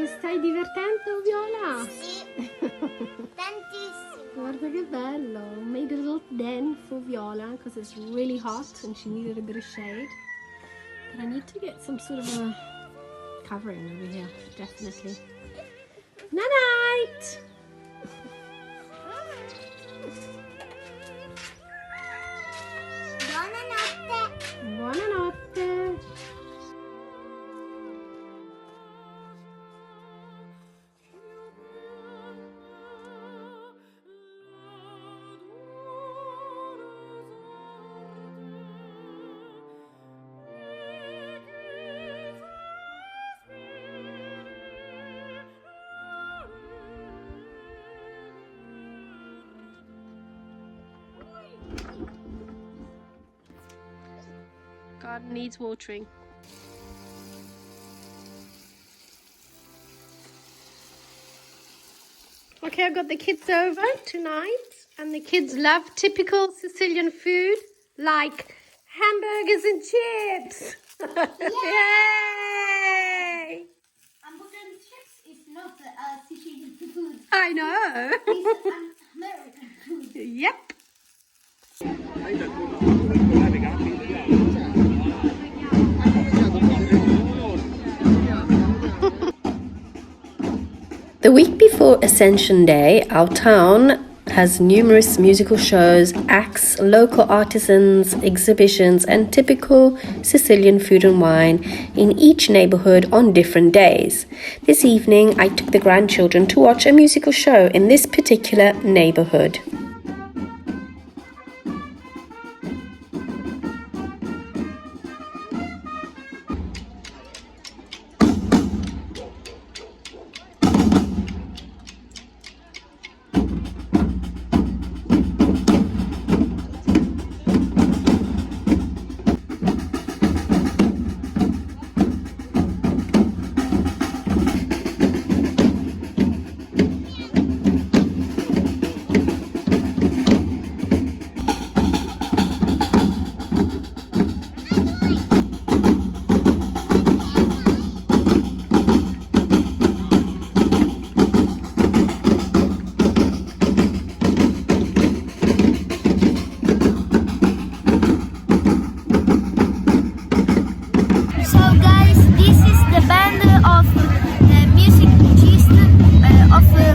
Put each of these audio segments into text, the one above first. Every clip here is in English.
Ti stai divertendo, Viola? Sì, tantissimo. Guarda che bello. Made a little den for Viola because it's really hot and she needed a bit of shade. But I need to get some sort of a covering over here, definitely. Night-night! Buonanotte. Buonanotte! Garden needs watering. Okay, I've got the kids over tonight, and the kids love typical Sicilian food like hamburgers and chips. Yay! Hamburger and chips is not Sicilian food. I know. It's American food. Yep. The week before Ascension Day, our town has numerous musical shows, acts, local artisans, exhibitions, and typical Sicilian food and wine in each neighborhood on different days. This evening, I took the grandchildren to watch a musical show in this particular neighborhood.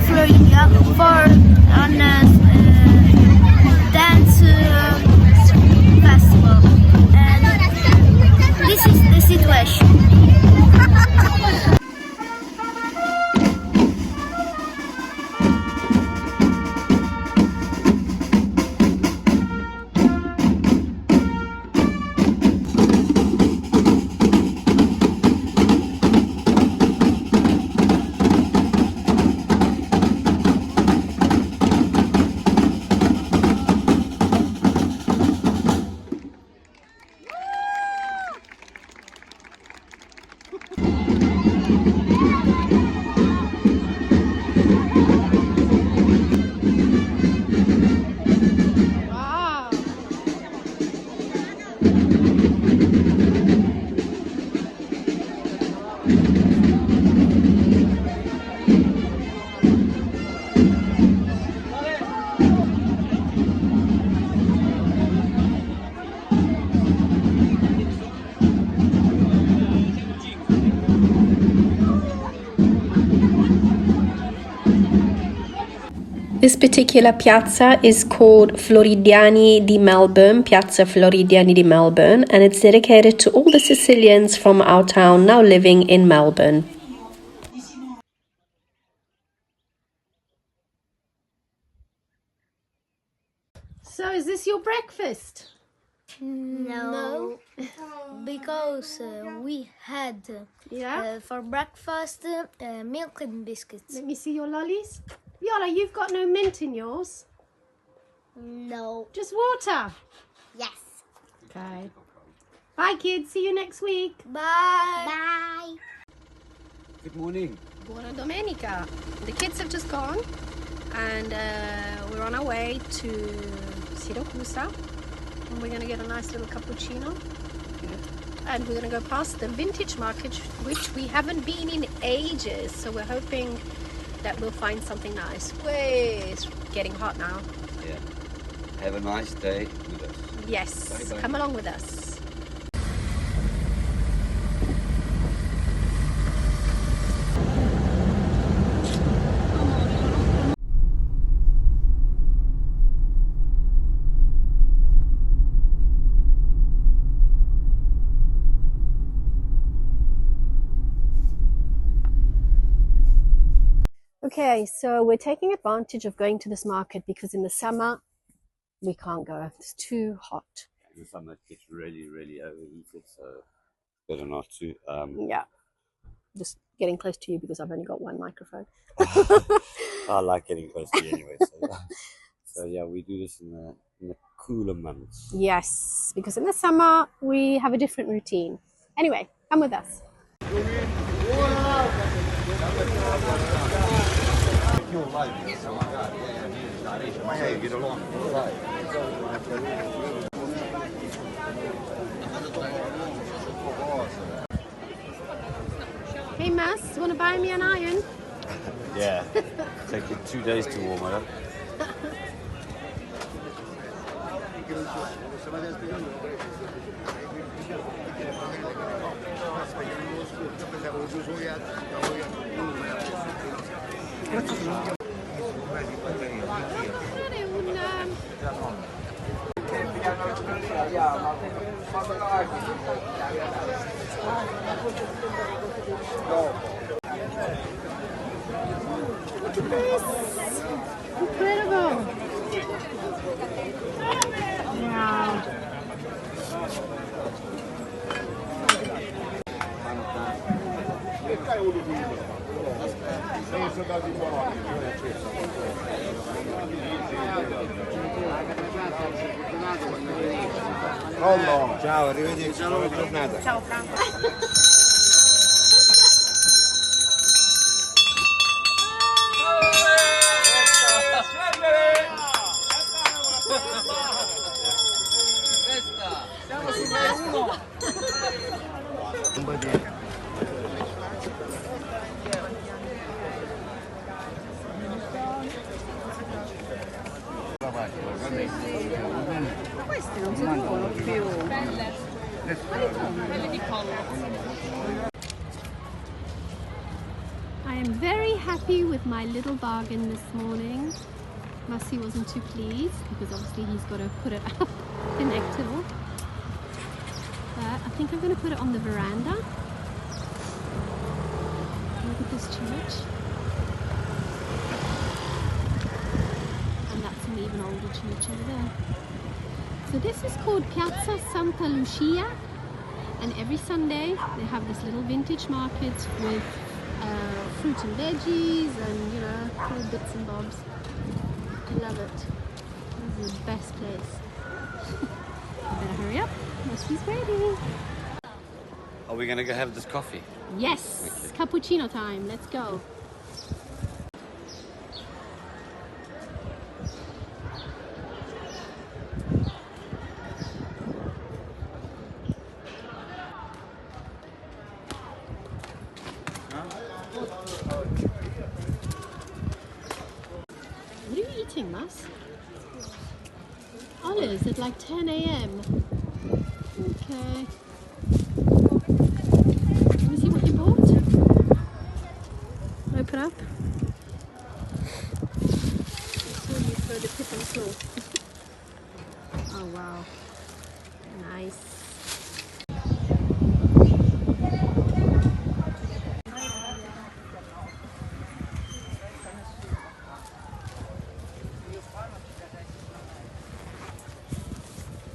Floridia for on dance festival, and this is the situation. This particular piazza is called Floridiani di Melbourne, Piazza Floridiani di Melbourne, and it's dedicated to all the Sicilians from our town now living in Melbourne. So is this your breakfast? No, because we had for breakfast milk and biscuits. Let me see your lollies. Viola, you've got no mint in yours. No. Just water. Yes. Okay. Bye, kids. See you next week. Bye. Bye. Good morning. Buona domenica. The kids have just gone, and we're on our way to Siracusa, and we're going to get a nice little cappuccino. and we're going to go past the vintage market, which we haven't been in ages, so we're hoping that we'll find something nice. Way, it's getting hot now. Yeah. Have a nice day with us. Yes, Bye bye. come along with us. Okay, so we're taking advantage of going to this market because in the summer we can't go. It's too hot. In the summer it gets really, really overheated, so better not to. Yeah, just getting close to you because I've only got one microphone. I like getting close to you anyway. So yeah, we do this in the cooler months. Yes, because in the summer we have a different routine. Anyway, come with us. Hey Mass, you want to buy me an iron? Yeah, take you 2 days to warm it up. Incredible! Wow. Ciao, arrivederci, buona giornata. Ciao Franco. Questi non si trovano più. I am very happy with my little bargain this morning. Massi wasn't too pleased because obviously he's got to put it up connectable. But I think I'm going to put it on the veranda. Look at this church. And that's an even older church over there. So this is called Piazza Santa Lucia, and every Sunday they have this little vintage market with fruit and veggies and, you know, little bits and bobs. I love it. This is the best place. I better hurry up. Massi's ready. Are we gonna go have this coffee? Yes, Okay. cappuccino time. Let's go. What are you eating, Mas? Olives at like 10 a.m. Okay. Let me see what you bought. Open up. So you throw the tip on the floor. Oh wow. Nice.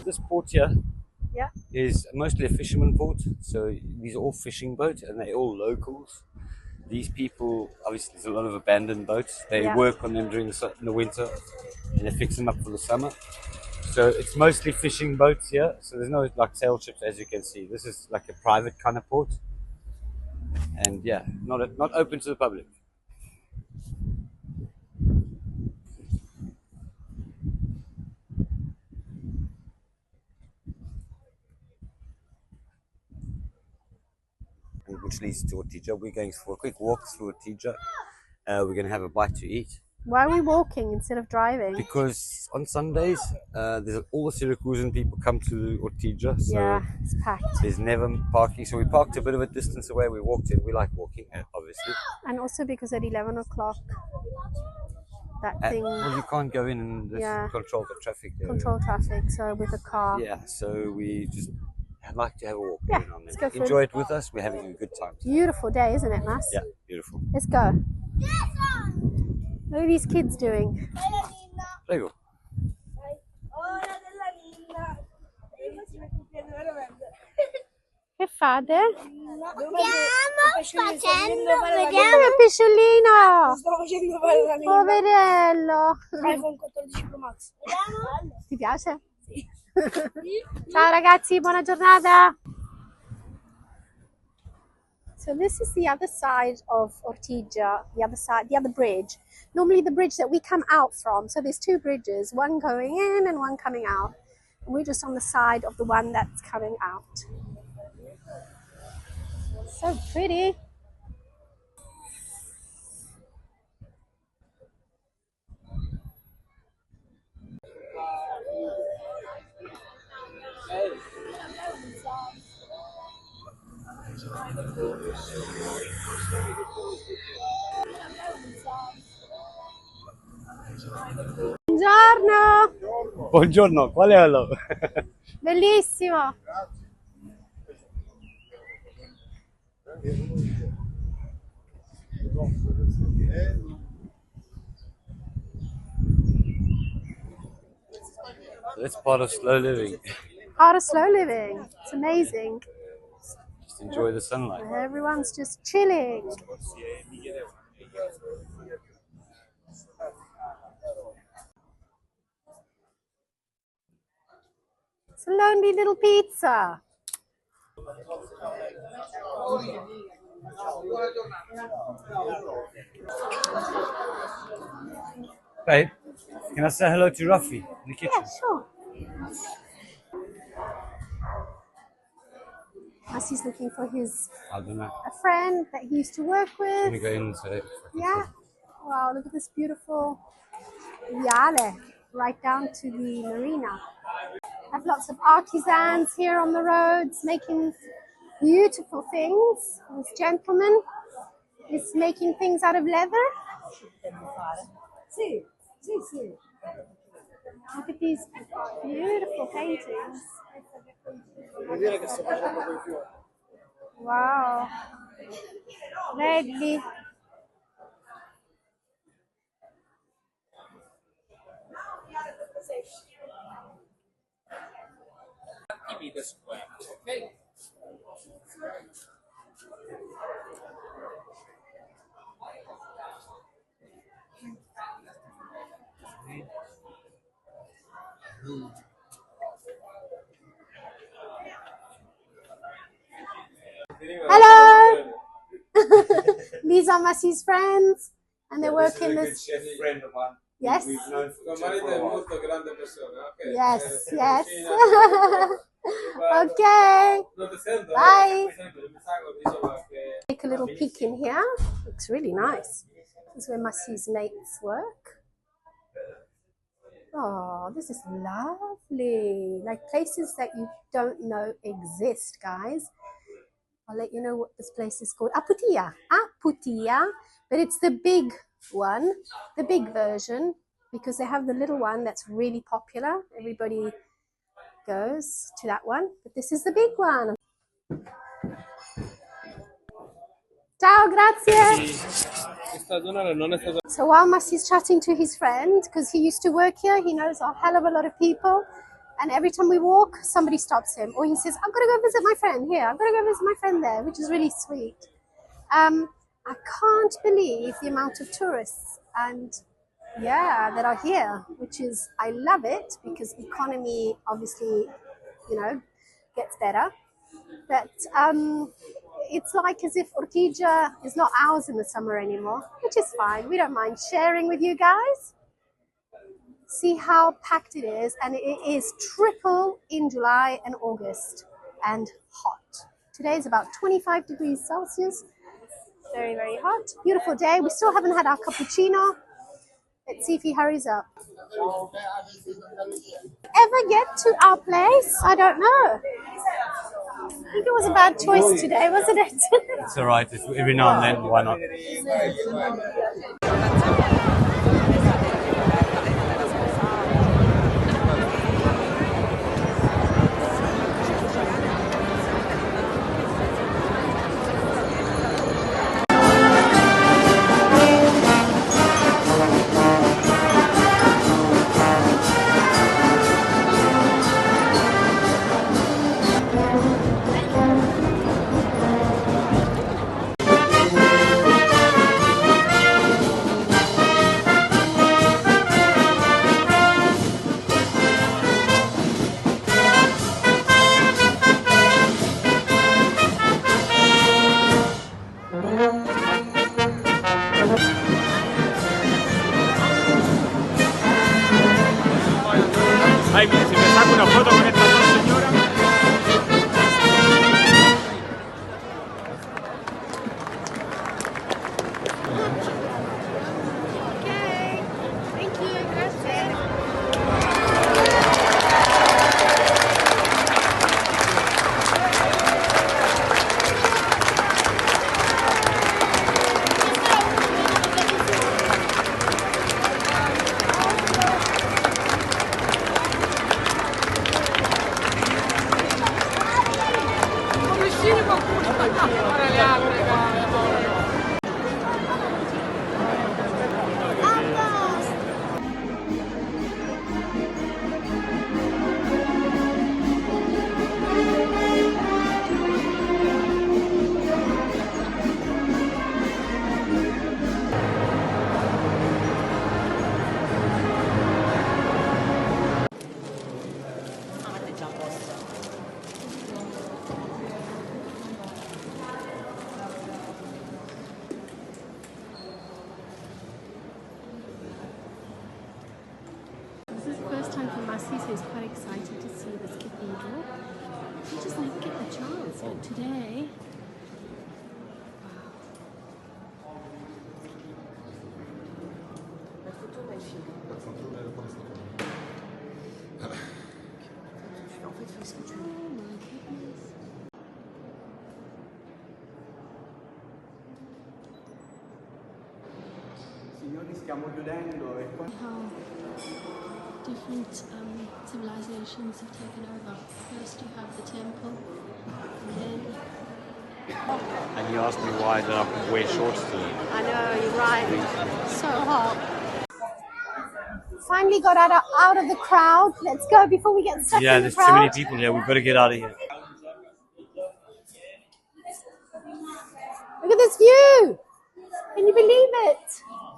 This port here Yeah. is mostly a fisherman port, so these are all fishing boats and they're all locals. These people, obviously there's a lot of abandoned boats. They Yeah. work on them during in the winter and they fix them up for the summer. So it's mostly fishing boats here, so there's no like sail ships as you can see. This is like a private kind of port, and yeah, not open to the public. eventually to Ortigia. We're going for a quick walk through Ortigia. We're going to have a bite to eat. Why are we walking instead of driving? Because on Sundays, all the Syracusan people come to Ortigia, so yeah, it's packed. there's never parking. So we parked a bit of a distance away. We walked in. We like walking, obviously. And also because at 11 o'clock, that thing... Well, you can't go in and control the traffic. Control traffic, so with a car. Yeah, so we just like to have a walk. Yeah, let's go for Enjoy it with us. We're having a good time. Beautiful day, isn't it, Mass? Yeah, beautiful. Let's go. What are these kids doing? Prego. Che fate? Stiamo facendo Vediamo il pesciolino! Sto facendo fare la mia. Poverello! iPhone 14 Pro Max. Ti piace? Sì. Ciao ragazzi, buona giornata! So this is the other side of Ortigia, the other bridge. Normally the bridge that we come out from. So there's two bridges, one going in and one coming out. And we're just on the side of the one that's coming out. So pretty. Buongiorno! Buongiorno, qual è lo? Bellissimo! That's part of slow living. Part of slow living. It's amazing. Just enjoy the sunlight. Everyone's just chilling. It's a lonely little pizza. Babe, can I say hello to Rafi in the kitchen? Yeah, sure. Massi's looking for I don't know. a friend that he used to work Let me with. go in and say. Yeah. Wow, look at this beautiful viale right down to the marina. Have lots of artisans here on the roads making beautiful things. This gentleman is making things out of leather. Look at these beautiful paintings. Wow. Belli. Hello! These are Massi's friends, and they work in this. Friend of mine. Yes. We've known for Yes, yes. Okay. Bye. Take a little peek in here. Looks really nice. This is where Massi's mates work. Oh, this is lovely. Like places that you don't know exist, guys. I'll let you know what this place is called. Aputia, but it's the big one, the big version, because they have the little one that's really popular. Everybody goes to that one, but this is the big one. Ciao, grazie. So while Massi's chatting to his friend, because he used to work here, he knows a hell of a lot of people. And every time we walk, somebody stops him. Or he says, I've got to go visit my friend here. I've got to go visit my friend there, which is really sweet. I can't believe the amount of tourists that are here, which is, I love it because economy obviously, gets better. But it's like as if Ortigia is not ours in the summer anymore, which is fine. We don't mind sharing with you guys. See how packed it is, and it is triple in July and August and hot. Today is about 25 degrees Celsius. Very, very hot. Beautiful day. We still haven't had our cappuccino. Let's see if he hurries up. Ever get to our place? I don't know. I think it was a bad choice today, wasn't it? It's alright. Every now and then, why not? Ay, mira, si me saco una foto con estas dos señoras. Okay. Thank you. Grazie. This is the first time for Massi, so he's quite excited to see this cathedral. He just didn't get the chance, but today... How different civilizations have taken over. First you have the temple, and then... And you asked me why did I wear shorts today? I know, you're right. So hot. Finally got out of the crowd. Let's go before we get stuck Yeah, in the there's crowd. too many people here. We've got to get out of here. Look at this view. Can you believe it?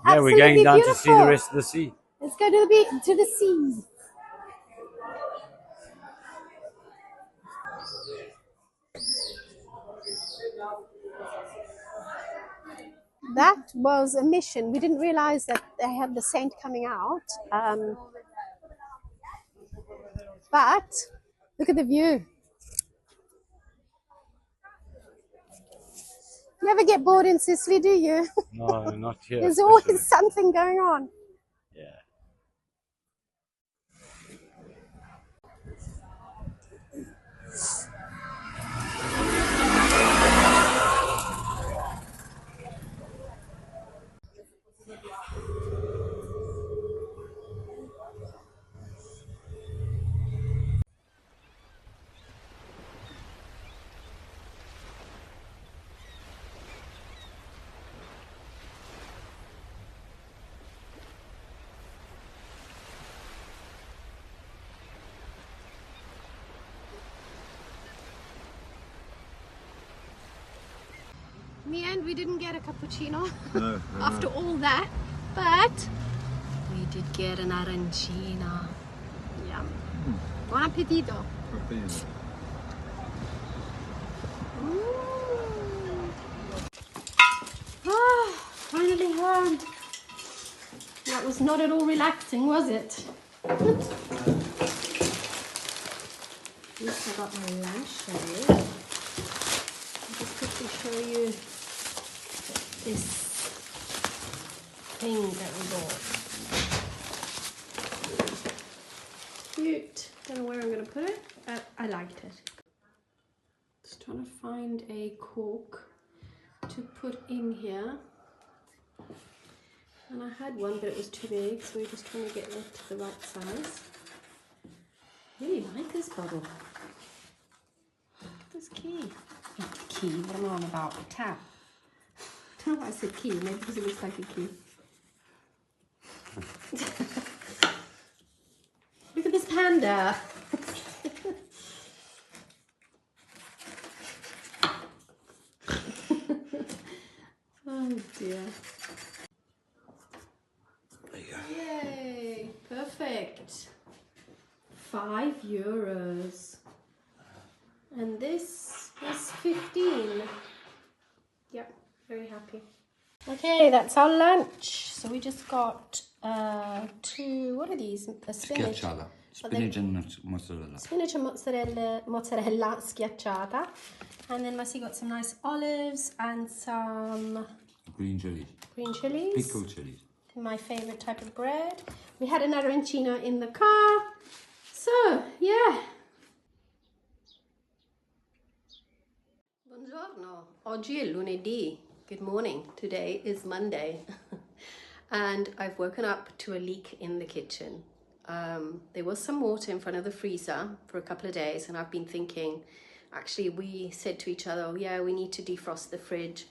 Yeah, we're going Absolutely down beautiful. to see the rest of the sea. Let's go to the sea. That was a mission. We didn't realize that they had the saint coming out. But look at the view. Never get bored in Sicily, do you? No, not here. There's especially. always something going on. Yeah. In the end, we didn't get a cappuccino No, after all that, but we did get an arancina. Yum. Buon appetito. Ah, finally home. That was not at all relaxing, was it? At least I got my lunch today. show you this thing that we bought. Cute. Don't know where I'm going to put it. I liked it. Just trying to find a cork to put in here. And I had one, but it was too big, so we're just trying to get it to the right size. I really like this bubble. This key. Not the key, what am I on about? A tap. I don't know why I said key, maybe because it looks like a key. Look at this panda. Oh dear. There you go. Yay, perfect. €5. And this was 15. Yep, very happy. Okay, that's our lunch. So we just got two, what are these? A spinach. Schiacciata. Spinach and mozzarella. Spinach and mozzarella schiacciata. And then Massi got some nice olives and some Green chilies. green chilies. Pickled chilies. My favorite type of bread. We had an arancina in the car. So, yeah. Buongiorno. Oggi è lunedì. Good morning. Today is Monday. And I've woken up to a leak in the kitchen. There was some water in front of the freezer for a couple of days, and I've been thinking, actually, we said to each other, oh, yeah, we need to defrost the fridge.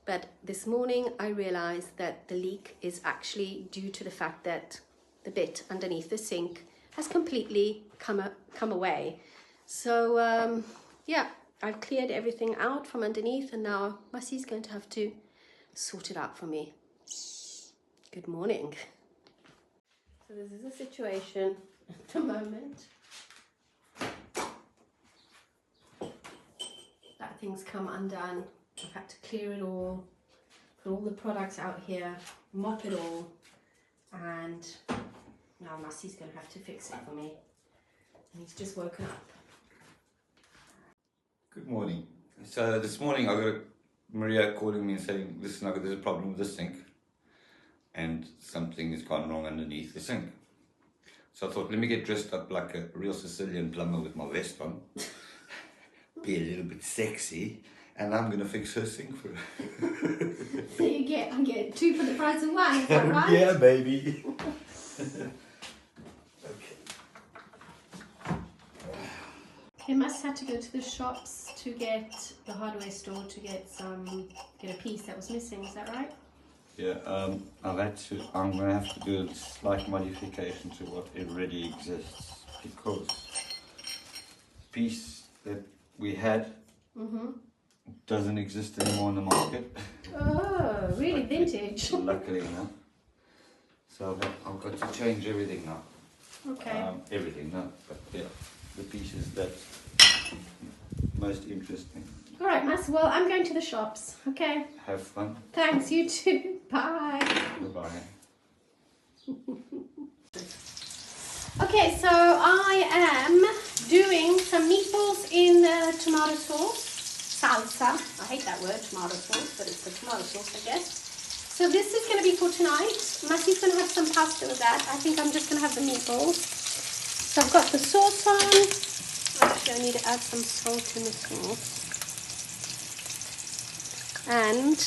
But this morning I realized that the leak is actually due to the fact that the bit underneath the sink has completely come away. So yeah, I've cleared everything out from underneath, and now Massi's going to have to sort it out for me. Good morning. So this is the situation at the moment. That thing's come undone. I've had to clear it all, put all the products out here, mop it all, and now Massi's going to have to fix it for me. And he's just woken up. Good morning. So this morning I got Maria calling me and saying, listen, there's a problem with the sink and something has gone wrong underneath the sink. So I thought, let me get dressed up like a real Sicilian plumber with my vest on, be a little bit sexy, and I'm going to fix her sink for her. So I get two for the price of one, is that right? Yeah, baby. Okay, Massi had to go to the shops to get the hardware store to get a piece that was missing, is that right? Yeah, I'm going to have to do a slight modification to what already exists, because the piece that we had doesn't exist anymore in the market. Oh, really vintage. Luckily enough. So I've got to change everything now. Okay. Everything, no, but yeah, the pieces that most interesting. All right, Massi, well, I'm going to the shops, okay? Have fun. Thanks, you too. Bye. Goodbye. Okay, so I am doing some meatballs in tomato sauce, salsa. I hate that word, tomato sauce, but it's the tomato sauce, I guess. So this is going to be for tonight. Massi's going to have some pasta with that. I think I'm just going to have the meatballs. So I've got the sauce on. Actually, I need to add some salt in the sauce. And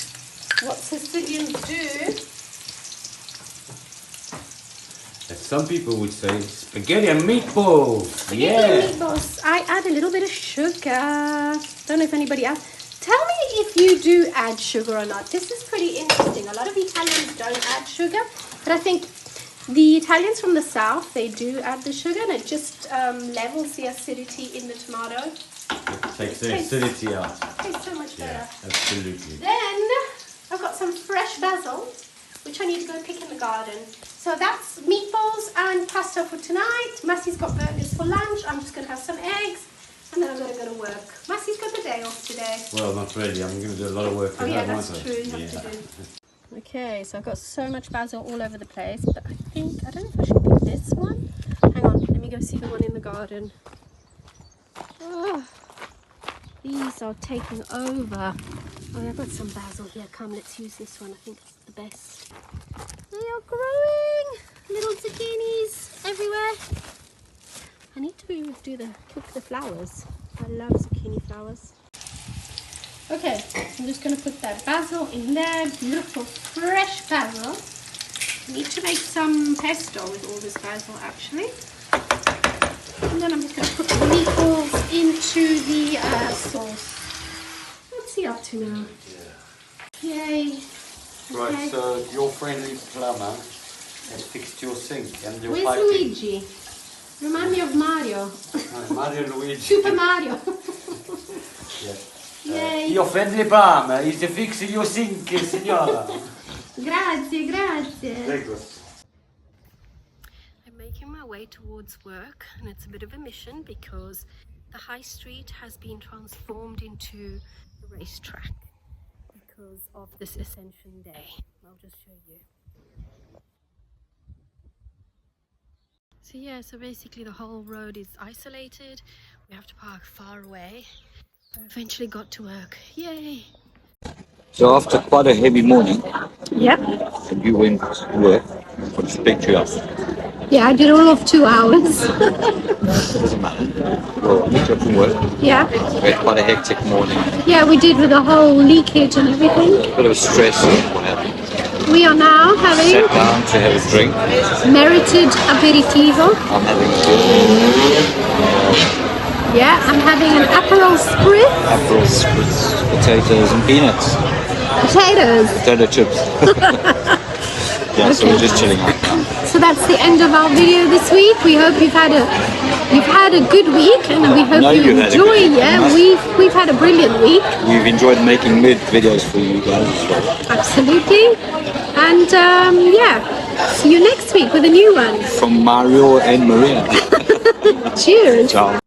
what Sicilians do, As some people would say, spaghetti and meatballs. spaghetti and meatballs. I add a little bit of sugar. Don't know if anybody else. Tell me if you do add sugar or not. This is pretty interesting. A lot of Italians don't add sugar, but I think the Italians from the south, they do add the sugar, and it just levels the acidity in the tomato. Takes the acidity out. Tastes so much better. Yeah, absolutely. Then I've got some fresh basil, which I need to go pick in the garden. So that's meatballs and pasta for tonight. Massi's got burgers for lunch. I'm just going to have some eggs, and then I'm going to go to work. Massi's got the day off today. Well, not really. I'm going to do a lot of work. Oh yeah, aren't that's I? true. You have to do. Okay, so I've got so much basil all over the place, but I don't know if I should pick this one. Hang on, let me go see the one in the garden. Oh, these are taking over. Oh, I've got some basil here. Come, let's use this one. I think it's the best. They are growing! Little zucchinis everywhere. I need to cook the flowers. I love zucchini flowers. Okay, I'm just going to put that basil in there. Beautiful fresh basil. I need to make some pesto with all this basil actually. And then I'm just going to put the meatballs into the sauce. What's he up to now? Yay. Right, Okay. so your friendly plumber has fixed your sink and your Where's piping. Luigi? Remind me of Mario. Mario Luigi. Super Mario. Yes. Yay. Your friendly plumber is fixing your sink, signora. Grazie, grazie. Prego. I'm making my way towards work, and it's a bit of a mission because the high street has been transformed into a racetrack because of this Ascension Day. I'll just show you. So yeah, so basically the whole road is isolated. We have to park far away. I eventually got to work. Yay! So after quite a heavy morning, Yep. you went to work. What did it take you up? Yeah, I did all of 2 hours. Doesn't matter. Well, I picked you up from work. Yeah. We had quite a hectic morning. Yeah, we did with the whole leakage and everything. A bit of stress and what happened. We are now having Sat down to have a drink. merited aperitivo. I'm having a beer. Yeah, I'm having an Aperol Spritz. Aperol spritz, potatoes and peanuts. Potatoes. Potato chips. Yeah, so we're just chilling out now. So that's the end of our video this week. We hope you've had a good week, and we hope No, you you've had a enjoy. good week. Yeah, we've had a brilliant week. We've enjoyed making mid videos for you guys as well. Absolutely. And yeah, see you next week with a new one. From Mario and Maria. Cheers. Ciao.